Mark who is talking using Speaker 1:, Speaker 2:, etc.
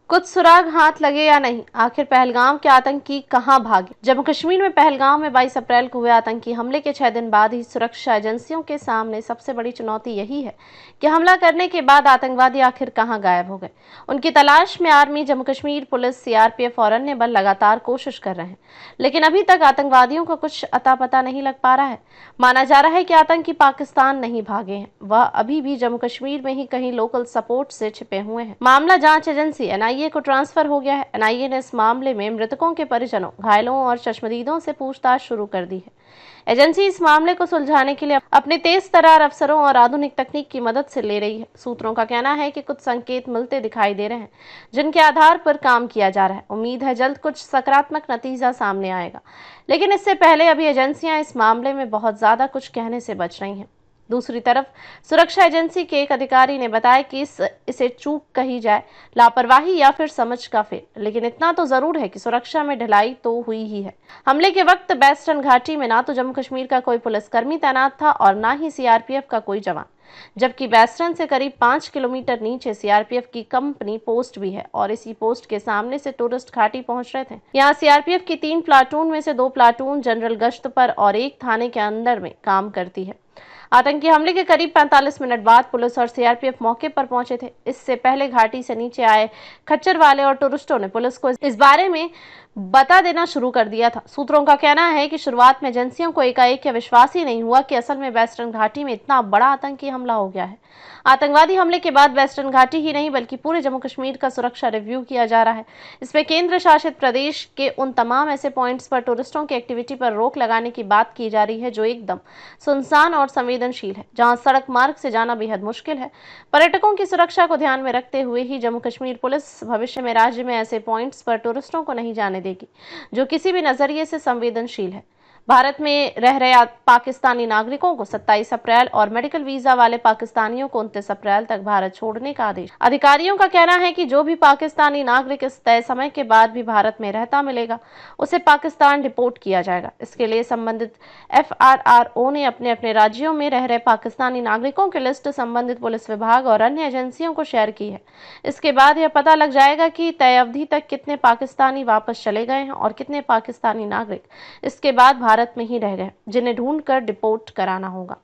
Speaker 1: कुछ सुराग हाथ लगे या नहीं, आखिर पहलगाम के आतंकी कहां भागे। जम्मू कश्मीर में पहलगाम में 22 अप्रैल को हुए आतंकी हमले के 6 दिन बाद ही सुरक्षा एजेंसियों के सामने सबसे बड़ी चुनौती यही है कि हमला करने के बाद आतंकवादी आखिर कहां गायब हो गए। उनकी तलाश में army, Jammu Kashmir police, CRPF और अन्य बल लगातार कोशिश कर रहे हैं, लेकिन अभी तक आतंकवादियों का कुछ अता पता नहीं लग पा रहा है। माना जा रहा है कि आतंकी पाकिस्तान नहीं भागे हैं, वह अभी भी जम्मू कश्मीर में ही कहीं लोकल सपोर्ट से छिपे हुए हैं। मामला जांच एजेंसी एनआईए को ट्रांसफर हो गया है। एनआईए ने इस मामले में मृतकों के परिजनों, घायलों और चश्मदीदों से पूछताछ शुरू कर दी है। एजेंसी इस मामले को सुलझाने के लिए अपने तेज तर्रार अफसरों और आधुनिक तकनीक की मदद से ले रही है। सूत्रों का कहना है कि कुछ संकेत मिलते दिखाई दे रहे हैं, जिनके आधार पर काम किया जा रहा है। उम्मीद है जल्द कुछ सकारात्मक नतीजा सामने आएगा, लेकिन इससे पहले अभी एजेंसियां इस मामले में बहुत ज्यादा कुछ कहने से बच रही हैं। दूसरी तरफ सुरक्षा एजेंसी के एक अधिकारी ने बताया कि इसे चूक कही जाए, लापरवाही या फिर समझ का फेल, लेकिन इतना तो जरूर है कि सुरक्षा में ढिलाई तो हुई ही है। हमले के वक्त बेस्टर्न घाटी में ना तो जम्मू कश्मीर का कोई पुलिसकर्मी तैनात था और ना ही सीआरपीएफ का कोई जवान, जबकि बेस्टर्न से करीब 5 किलोमीटर नीचे सीआरपीएफ की कंपनी पोस्ट भी है और इसी पोस्ट के सामने से टूरिस्ट घाटी पहुंच रहे थे। यहाँ सीआरपीएफ की 3 प्लाटून में से 2 प्लाटून जनरल गश्त पर और एक थाने के अंदर में काम करती है। आतंकी हमले के करीब 45 मिनट बाद पुलिस और सीआरपीएफ मौके पर पहुंचे थे। इससे पहले घाटी से नीचे आए खच्चर वाले और टूरिस्टों ने पुलिस को इस बारे में बता देना शुरू कर दिया था। सूत्रों का कहना है कि शुरुआत में एजेंसियों को एकाएक यह विश्वास ही नहीं हुआ कि असल में वेस्टर्न घाटी में इतना बड़ा आतंकी हमला हो गया है। आतंकवादी हमले के बाद वेस्टर्न घाटी ही नहीं बल्कि पूरे जम्मू कश्मीर का सुरक्षा रिव्यू किया जा रहा है। इसमें केंद्र शासित प्रदेश के उन तमाम ऐसे पॉइंट्स पर टूरिस्टों की एक्टिविटी पर रोक लगाने की बात की जा रही है जो एकदम सुनसान और संवेदनशील है, जहां सड़क मार्ग से जाना बेहद मुश्किल है। पर्यटकों की सुरक्षा को ध्यान में रखते हुए ही जम्मू कश्मीर पुलिस भविष्य में राज्य में ऐसे पॉइंट्स पर टूरिस्टों को नहीं जाने देगी जो किसी भी नजरिए से संवेदनशील है। भारत में रह रहे पाकिस्तानी नागरिकों को 27 अप्रैल और मेडिकल वीजा वाले पाकिस्तानियों को 29 अप्रैल तक भारत छोड़ने का आदेश। अधिकारियों का कहना है कि जो भी पाकिस्तानी नागरिक इस तय समय के बाद भी भारत में रहता मिलेगा, उसे पाकिस्तान डिपोर्ट किया जाएगा। इसके लिए संबंधित एफआरआरओ ने अपने अपने राज्यों में रह रहे पाकिस्तानी नागरिकों की लिस्ट संबंधित पुलिस विभाग और अन्य एजेंसियों को शेयर की है। इसके बाद यह पता लग जाएगा कि तय अवधि तक कितने पाकिस्तानी वापस चले गए हैं और कितने पाकिस्तानी नागरिक इसके बाद भारत में ही रह गए, जिन्हें ढूंढकर डिपोर्ट कराना होगा।